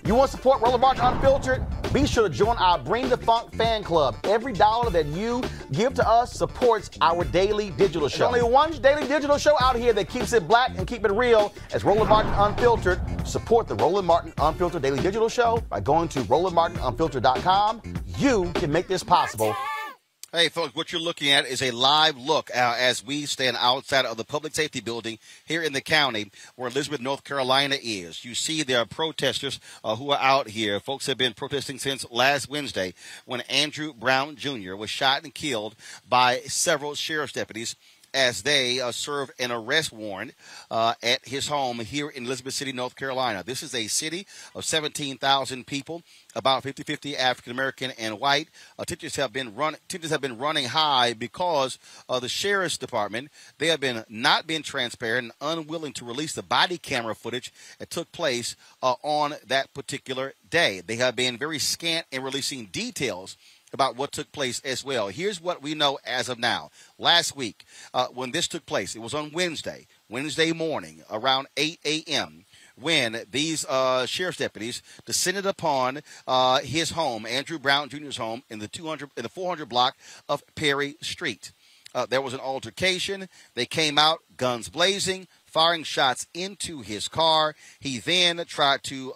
You want to support Roland Martin Unfiltered? Be sure to join our Bring the Funk fan club. Every dollar that you give to us supports our daily digital show. There's only one daily digital show out here that keeps it black and keep it real as Roland Martin Unfiltered. Support the Roland Martin Unfiltered daily digital show by going to RolandMartinUnfiltered.com. You can make this possible. Hey, folks, what you're looking at is a live look as we stand outside of the public safety building here in the county where Elizabeth, North Carolina is. You see there are protesters who are out here. Folks have been protesting since last Wednesday when Andrew Brown Jr. was shot and killed by several sheriff's deputies as they serve an arrest warrant at his home here in Elizabeth City, North Carolina. This is a city of 17,000 people, about 50-50 African-American and white. Tensions have been running high because of the sheriff's department. They have been not being transparent and unwilling to release the body camera footage that took place on that particular day. They have been very scant in releasing details about what took place as well. Here's what we know as of now. Last week, when this took place, it was on Wednesday morning, around 8 a.m., when these sheriff's deputies descended upon his home, Andrew Brown Jr.'s home, in the 400 block of Perry Street. There was an altercation. They came out, guns blazing, firing shots into his car. He then tried to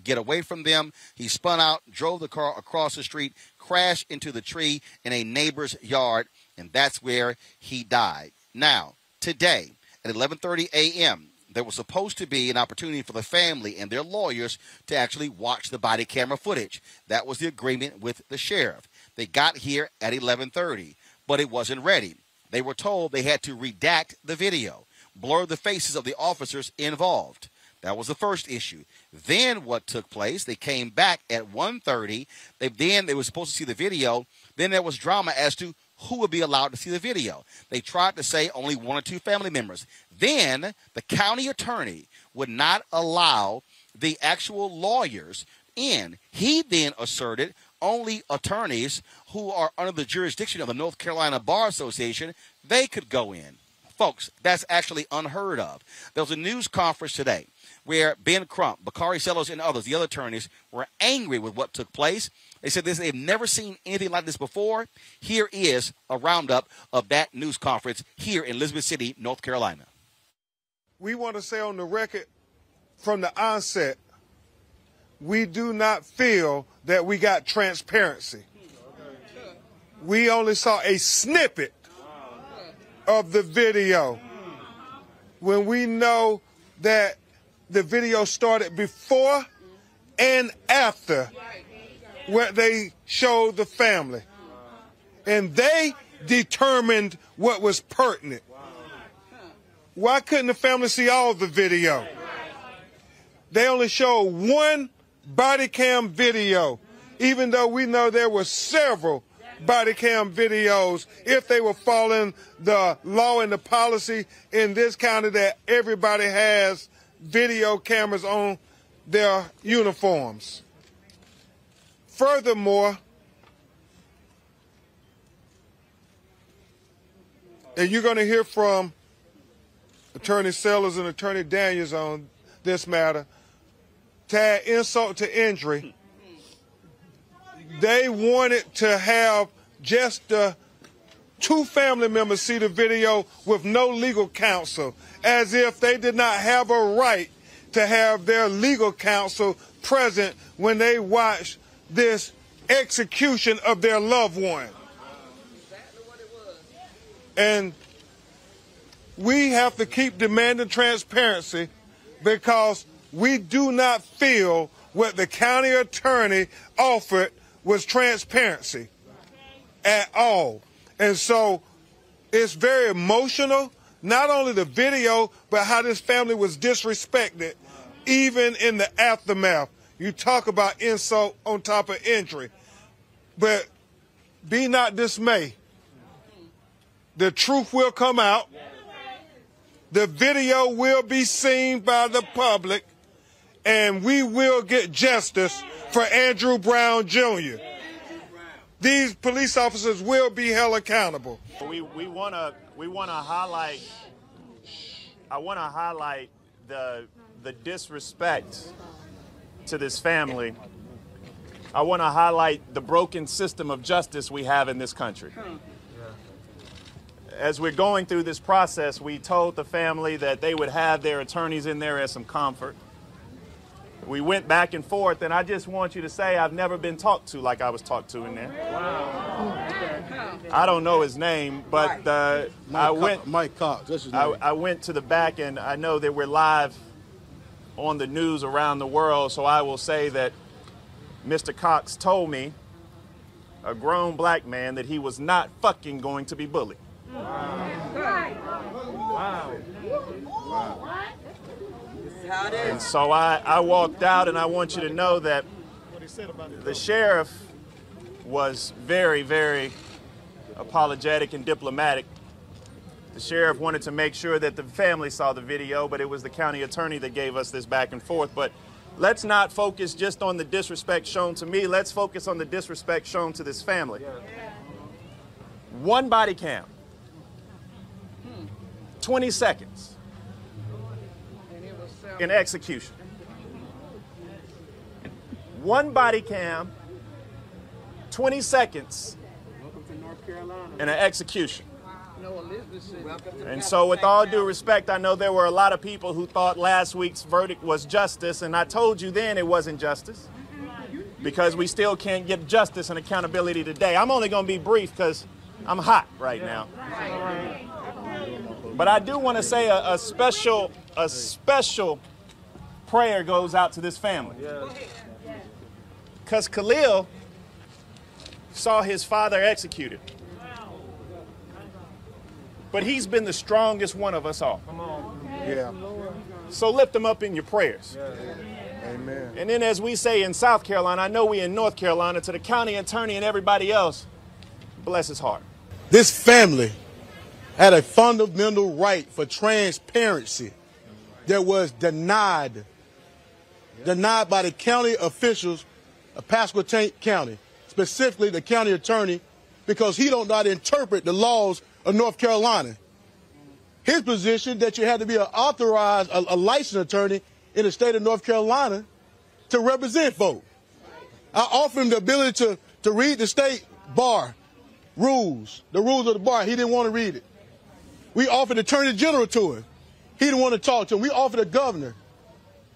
get away from them. He spun out, drove the car across the street, crashed into the tree in a neighbor's yard, and that's where he died. Now, today at 11:30 a.m., there was supposed to be an opportunity for the family and their lawyers to actually watch the body camera footage. That was the agreement with the sheriff. They got here at 11:30, but it wasn't ready. They were told they had to redact the video, blur the faces of the officers involved. That was the first issue. Then what took place, they came back at 1:30. They were supposed to see the video. Then there was drama as to who would be allowed to see the video. They tried to say only one or two family members. Then the county attorney would not allow the actual lawyers in. He then asserted only attorneys who are under the jurisdiction of the North Carolina Bar Association, they could go in. Folks, that's actually unheard of. There was a news conference today where Ben Crump, Bakari Sellers, and others, the other attorneys, were angry with what took place. They said they've never seen anything like this before. Here is a roundup of that news conference here in Elizabeth City, North Carolina. We want to say on the record from the onset, we do not feel that we got transparency. We only saw a snippet of the video when we know that the video started before and after where they showed the family. And they determined what was pertinent. Why couldn't the family see all the video? They only showed one body cam video, even though we know there were several body cam videos if they were following the law and the policy in this county that everybody has video cameras on their uniforms. Furthermore, and you're going to hear from Attorney Sellers and Attorney Daniels on this matter, to add insult to injury, they wanted to have just the two family members see the video with no legal counsel, as if they did not have a right to have their legal counsel present when they watched this execution of their loved one. And we have to keep demanding transparency because we do not feel what the county attorney offered was transparency at all. And so it's very emotional, not only the video, but how this family was disrespected, even in the aftermath. You talk about insult on top of injury. But be not dismayed. The truth will come out. The video will be seen by the public, and we will get justice for Andrew Brown Jr. These police officers will be held accountable. We want to highlight. I want to highlight the disrespect to this family, I want to highlight the broken system of justice we have in this country. As we're going through this process, we told the family that they would have their attorneys in there as some comfort. We went back and forth, and I just want you to say I've never been talked to like I was talked to in there. Wow. I don't know his name, but Mike Cox. That's his name. I went to the back, and I know that we're live on the news around the world, so I will say that Mr. Cox told me, a grown black man, that he was not fucking going to be bullied. Wow. Wow. Wow. And so I walked out, and I want you to know that the sheriff was very, very apologetic and diplomatic. The sheriff wanted to make sure that the family saw the video, but it was the county attorney that gave us this back and forth. But let's not focus just on the disrespect shown to me. Let's focus on the disrespect shown to this family. One body cam, 20 seconds in execution. One body cam, 20 seconds in an execution. And so with all due respect, I know there were a lot of people who thought last week's verdict was justice, and I told you then it wasn't justice, because we still can't get justice and accountability today. I'm only going to be brief because I'm hot right now. But I do want to say a special prayer goes out to this family. Because Khalil saw his father executed. But he's been the strongest one of us all. Yeah. So lift him up in your prayers. Amen. And then, as we say in South Carolina, I know we in North Carolina, to the county attorney and everybody else, bless his heart. This family had a fundamental right for transparency that was denied by the county officials of Pasquotank County, specifically the county attorney, because he don't know how to interpret the laws of North Carolina. His position that you had to be an authorized, a licensed attorney in the state of North Carolina to represent folk. I offered him the ability to read the state bar rules, the rules of the bar. He didn't want to read it. We offered the attorney general to him. He didn't want to talk to him. We offered the governor.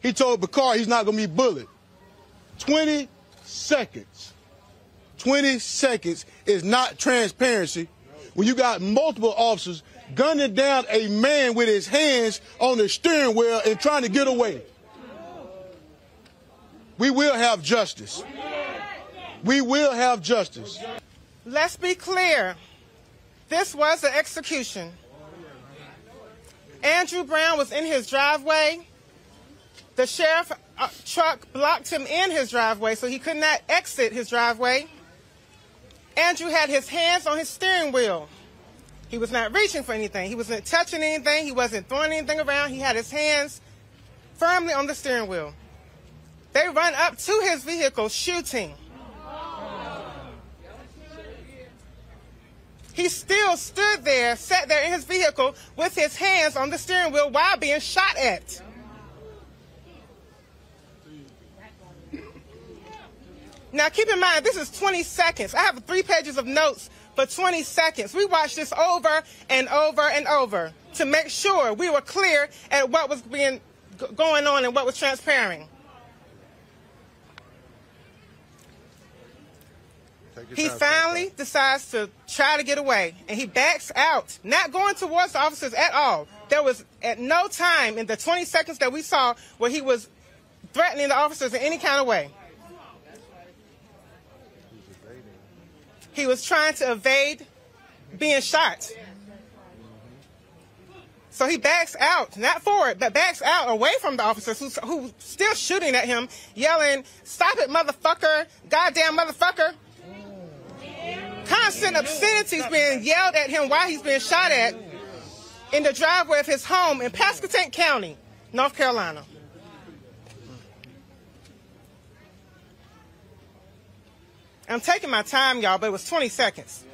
He told Bakar he's not going to be bullied. 20 seconds. 20 seconds is not transparency when you got multiple officers gunning down a man with his hands on the steering wheel and trying to get away. We will have justice. We will have justice. Let's be clear. This was an execution. Andrew Brown was in his driveway. The sheriff truck blocked him in his driveway, so he could not exit his driveway. Andrew had his hands on his steering wheel. He was not reaching for anything. He wasn't touching anything. He wasn't throwing anything around. He had his hands firmly on the steering wheel. They run up to his vehicle shooting. He still stood there, sat there in his vehicle with his hands on the steering wheel while being shot at. Now, keep in mind, this is 20 seconds. I have 3 pages of notes for 20 seconds. We watched this over and over and over to make sure we were clear at what was going on and what was transpiring. He finally decides to try to get away, and he backs out, not going towards the officers at all. There was at no time in the 20 seconds that we saw where he was threatening the officers in any kind of way. He was trying to evade being shot. So he backs out, not forward, but backs out away from the officers who still shooting at him, yelling, "Stop it, motherfucker, goddamn motherfucker." Constant obscenities being yelled at him while he's being shot at in the driveway of his home in Pasquotank County, North Carolina. I'm taking my time, y'all, but it was 20 seconds.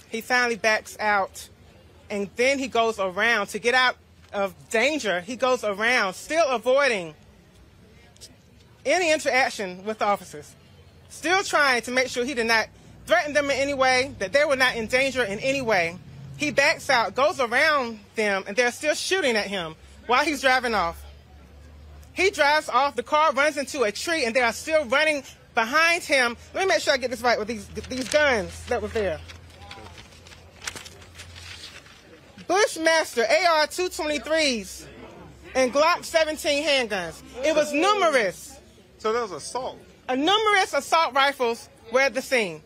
He finally backs out and then he goes around to get out of danger. He goes around, still avoiding any interaction with the officers, still trying to make sure he did not threaten them in any way, that they were not in danger in any way. He backs out, goes around them, and they're still shooting at him while he's driving off. He drives off, the car runs into a tree, and they are still running behind him. Let me make sure I get this right with these guns that were there. Bushmaster AR-223s and Glock 17 handguns. It was numerous. So that was assault. Numerous assault rifles were at the scene.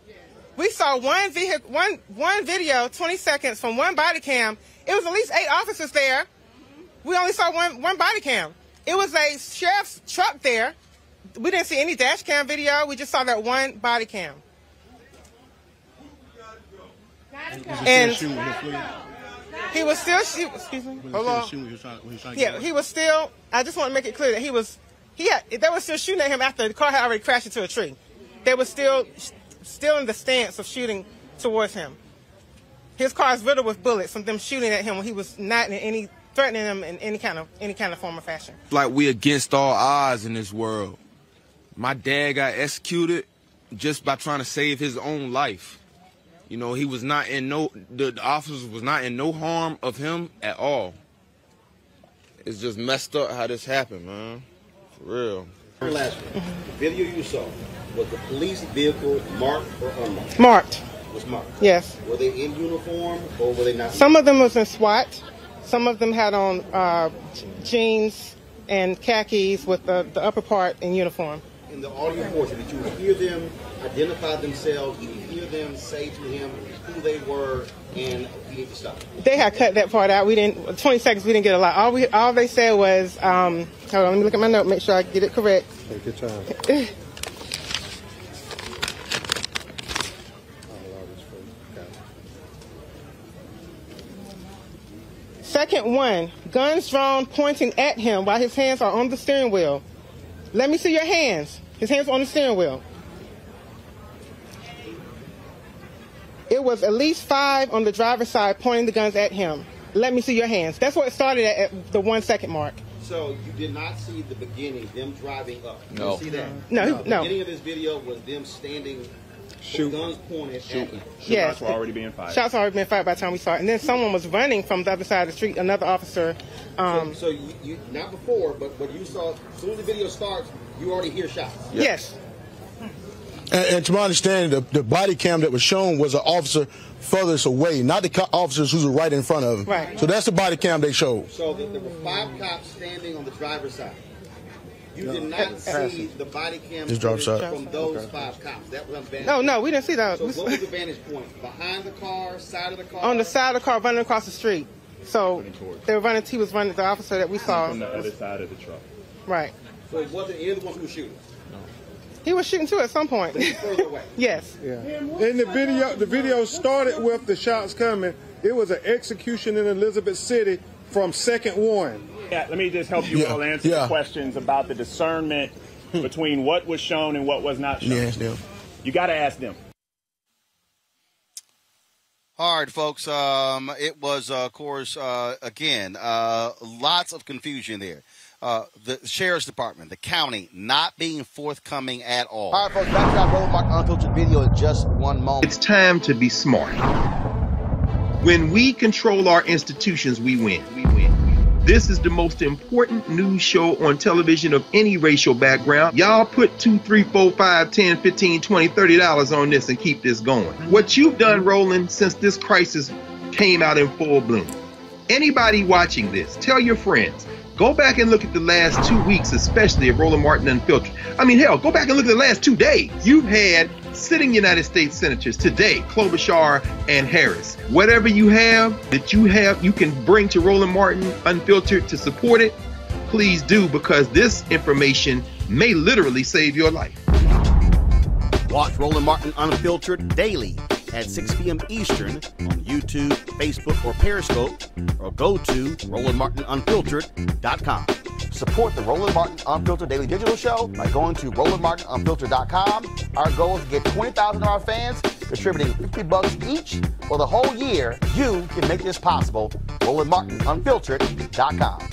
We saw one video, 20 seconds from one body cam. It was at least 8 officers there. We only saw one body cam. It was a sheriff's truck there. We didn't see any dash cam video. We just saw that one body cam. And he was still shooting. Excuse me. Hold on. Yeah, he was still. I just want to make it clear that they were still shooting at him after the car had already crashed into a tree. They were still in the stance of shooting towards him. His car is riddled with bullets from them shooting at him when he was not in any threatening them in any kind of form or fashion. Like we against all odds in this world. My dad got executed just by trying to save his own life. You know, he was not in the officers was not in no harm of him at all. It's just messed up how this happened, man. For real. Last one. The video you saw, was the police vehicle marked or unmarked? Marked. Was marked? Yes. Were they in uniform or were they not? Some of them was in SWAT. Some of them had on jeans and khakis with the upper part in uniform. In the audio portion, did you hear them identify themselves? Did you hear them say to him who they were and you need to stop? They had cut that part out. 20 seconds, we didn't get a lot. All they said was, hold on, let me look at my note, make sure I get it correct. Take your time. Second one, guns drawn pointing at him while his hands are on the steering wheel. Let me see your hands. His hands are on the steering wheel. It was at least 5 on the driver's side pointing the guns at him. Let me see your hands. That's what it started at the 1 second mark. So you did not see the beginning, them driving up? No. You see that? No. The beginning of this video was them standing, with guns pointed at him. Yes. Shots were already being fired. Shots already been fired by the time we saw it. And then someone was running from the other side of the street, another officer. So you not before, but what you saw, as soon as the video starts, you already hear shots. Yes. And to my understanding, the body cam that was shown was an officer furthest away, not the officers who were right in front of him. Right. So that's the body cam they showed. So there were 5 cops standing on the driver's side. You did not see the body cam from those 5 cops. That was vantage. No, we didn't see that. So what was the vantage point? Behind the car, side of the car? On the side of the car, running across the street. So they were running. He was running. The officer that we saw From the other side of the truck. Right. So it wasn't any of the ones who were shooting? He was shooting too at some point. But he's further away. Yes. Yeah. In the video started with the shots coming. It was an execution in Elizabeth City from second one. Yeah, let me just help you all answer the questions about the discernment between what was shown and what was not shown. Yeah. You got to ask them. All right, folks. It was, of course, again, lots of confusion there. The sheriff's department, the county, not being forthcoming at all. All right, folks, back to that Roland Martin Unfiltered video in just one moment. It's time to be smart. When we control our institutions, we win. This is the most important news show on television of any racial background. Y'all put $2, $3, $4, $5, $10, $15, $20, $30 on this and keep this going. What you've done, Roland, since this crisis came out in full bloom. Anybody watching this, tell your friends. Go back and look at the last 2 weeks, especially of Roland Martin Unfiltered. I mean, hell, go back and look at the last 2 days. You've had sitting United States senators today, Klobuchar and Harris. Whatever you have, you can bring to Roland Martin Unfiltered to support it, please do, because this information may literally save your life. Watch Roland Martin Unfiltered daily at 6 p.m. Eastern on YouTube, Facebook, or Periscope, or go to RolandMartinUnfiltered.com. Support the Roland Martin Unfiltered Daily Digital Show by going to RolandMartinUnfiltered.com. Our goal is to get 20,000 of our fans distributing $50 each for the whole year. You can make this possible. RolandMartinUnfiltered.com.